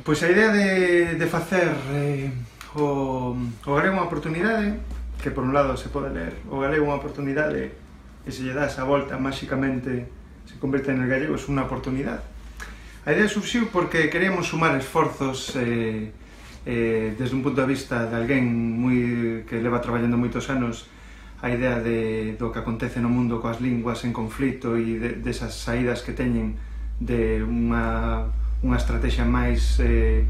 Pois a idea de facer o galego unha oportunidade, que por un lado se pode ler o galego unha oportunidade e se lle dá esa volta máxicamente se converte en el gallego, é unha oportunidade. A idea surxiu porque queríamos sumar esforzos desde un punto de vista de alguén que leva traballando moitos anos a idea do que acontece no mundo coas linguas en conflito e desas saídas que teñen de unha estrategia máis de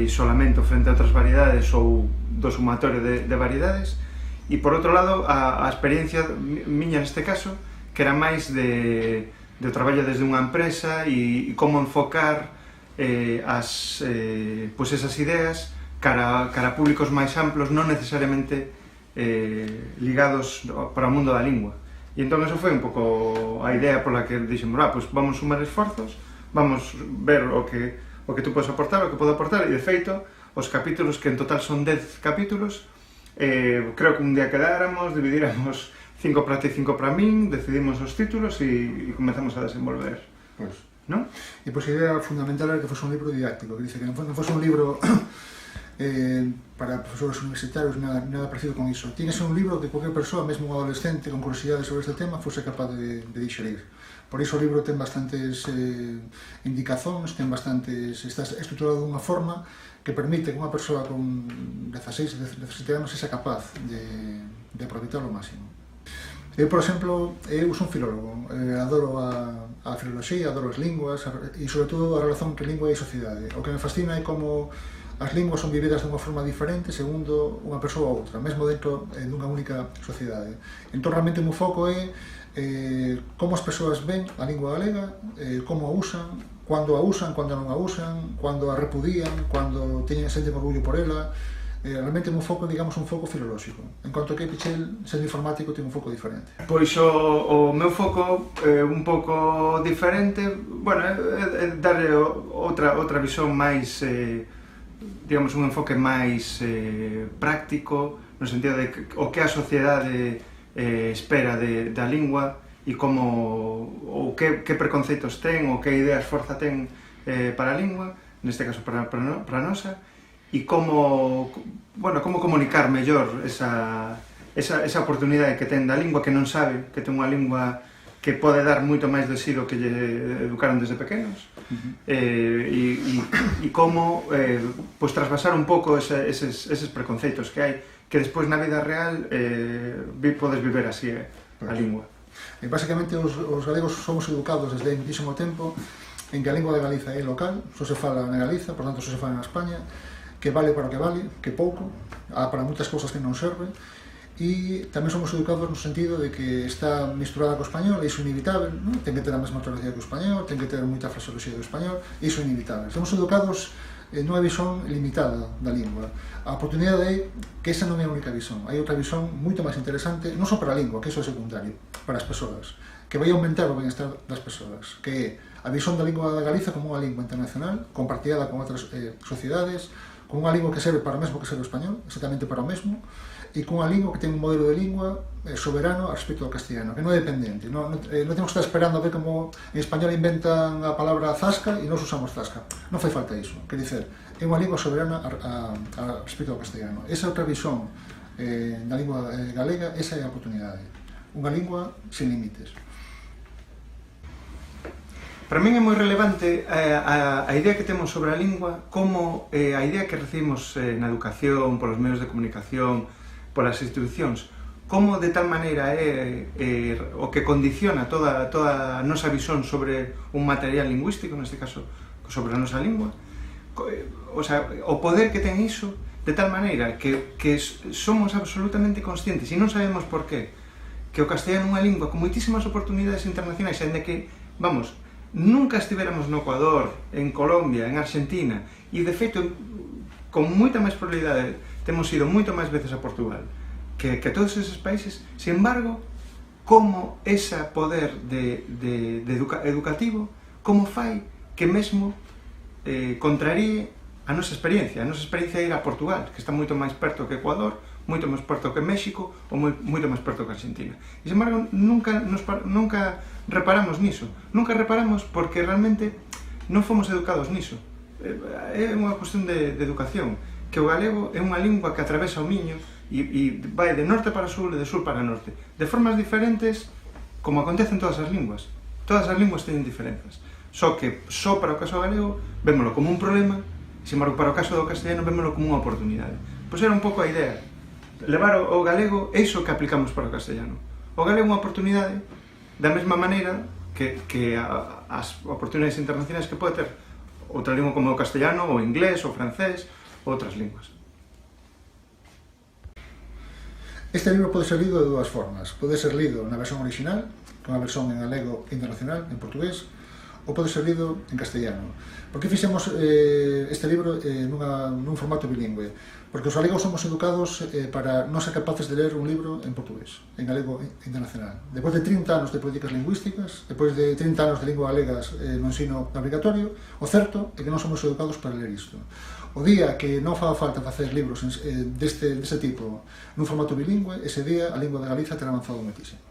isolamento frente a outras variedades ou do sumatorio de variedades, e por outro lado a experiencia miña neste caso, que era máis de traballo desde unha empresa e como enfocar esas ideas cara a públicos máis amplos, non necesariamente ligados para o mundo da lingua. E entón eso foi un pouco a idea pola que dixemos, pois vamos sumar esforzos, vamos ver o que tú podes aportar, o que podo aportar, e de feito, os capítulos, que en total son 10 capítulos, creo que un día quedáramos, dividíramos 5 para ti, 5 para min, decidimos os títulos e comezamos a desenvolver. Pois. Non? E pois a idea fundamental era que fose un libro didáctico, que dice que non fose un libro para profesores universitarios, nada parecido con iso. Tiene que ser un libro que cualquier persoa, mesmo un adolescente con curiosidade sobre este tema, fose capaz de dixerir. Por iso o libro ten bastantes indicazóns, está estruturado dunha forma que permite que unha persoa con 16, 17 anos sexa capaz de aproveitar ao máximo. Eu, por exemplo, sou un filólogo, adoro a filoloxía, adoro as linguas e, sobre todo, a relación entre lingua e sociedade. O que me fascina é como as linguas son vividas dunha forma diferente segundo unha persoa ou outra, mesmo dentro dunha única sociedade. Entón, realmente, o meu foco é como as persoas ven a lingua galega, como a usan, cando a usan, cando non a usan, cando a repudían, cando senten orgullo por ela. Realmente o meu foco é, digamos, un foco filolóxico. En cuanto que Pichel, sendo informático, ten un foco diferente. Pois o meu foco é un pouco diferente, bueno, é darle outra visón máis, digamos, un enfoque máis práctico, no sentido de o que a sociedade espera da lingua e como, ou que preconceitos ten, ou que ideas forza ten para a lingua, neste caso para a nosa, e como comunicar mellor esa oportunidade que ten da lingua, que non sabe que ten unha lingua que pode dar moito máis de si do que lle educaron desde pequenos, e como trasvasar un pouco eses preconceitos que hai, que despois na vida real podes viver así a lingua. Basicamente, os galegos somos educados desde muitísimo tempo en que a lingua de Galiza é local, só se fala na Galiza, por tanto só se fala na España, que vale para o que vale, que pouco, para moitas cousas que non serve, e tamén somos educados no sentido de que está misturada co español, e iso é inevitable, non? Ten que ter a mesma ortografía que o español, ten que ter moita fraseoloxía do español, e iso é inevitable. Somos educados nunha visión limitada da lingua. A oportunidade é que esa non é a única visión, hai outra visión moito máis interesante, non só para a lingua, que iso é secundario, para as persoas, que vai aumentar o benestar das persoas, que é a visión da lingua da Galiza como unha lingua internacional, compartida con outras sociedades, con unha lingua que serve para o mesmo que serve o español, exactamente para o mesmo, e con unha lingua que ten un modelo de lingua soberano respecto ao castellano, que non é dependente. Non temos que estar esperando a ver como en español inventan a palabra zasca e nós usamos zasca. Non fai falta iso. Quer dizer, é unha lingua soberana respecto ao castellano. Esa é outra visión da lingua galega, esa é a oportunidade. Unha lingua sin límites. Para min é moi relevante a idea que temos sobre a lingua, como a idea que recibimos na educación, polos medios de comunicación, polas institucións, como de tal maneira é o que condiciona toda a nosa visón sobre un material lingüístico, neste caso sobre a nosa lingua, o poder que ten iso, de tal maneira que somos absolutamente conscientes, e non sabemos por qué, que o castellano é unha lingua con moitísimas oportunidades internacionais, ainda que, vamos, nunca estivéramos no Ecuador, en Colombia, en Argentina, e de feito, con moita máis probabilidade, temos ido moito máis veces a Portugal que todos eses países. Sin embargo, como ese poder educativo, como fai que mesmo contraríe a nosa experiencia. A nosa experiencia é ir a Portugal, que está moito máis perto que Ecuador, moito máis perto que México ou moito máis perto que Argentina. E, sin embargo, nunca reparamos niso. Nunca reparamos porque realmente non fomos educados niso. é unha cuestión de educación, que o galego é unha lingua que atravesa o Miño e vai de norte para sur e de sur para norte, de formas diferentes, como acontece en todas as linguas. Todas as linguas teñen diferenzas, só que só para o caso galego vémolo como un problema, e sin embargo para o caso do castellano vémolo como unha oportunidade. Pois era un pouco a idea, levar o galego é iso que aplicamos para o castellano. O galego é unha oportunidade da mesma maneira que as oportunidades internacionais que pode ter outra lingua como o castellano, o inglés, o francés, ou outras linguas. Este libro pode ser lido de dúas formas. Pode ser lido na versión original, unha versión en galego internacional, en portugués, ou pode ser lido en castellano. Por que fixemos este libro nun formato bilingüe? Porque os galegos somos educados para non ser capaces de ler un libro en portugués, en galego internacional. Depois de 30 anos de políticas lingüísticas, depois de 30 anos de lingua galegas no ensino obrigatorio, o certo é que non somos educados para ler isto. O día que non faga falta facer libros deste tipo nun formato bilingüe, ese día a lingua de Galiza terá avanzado moitísimo.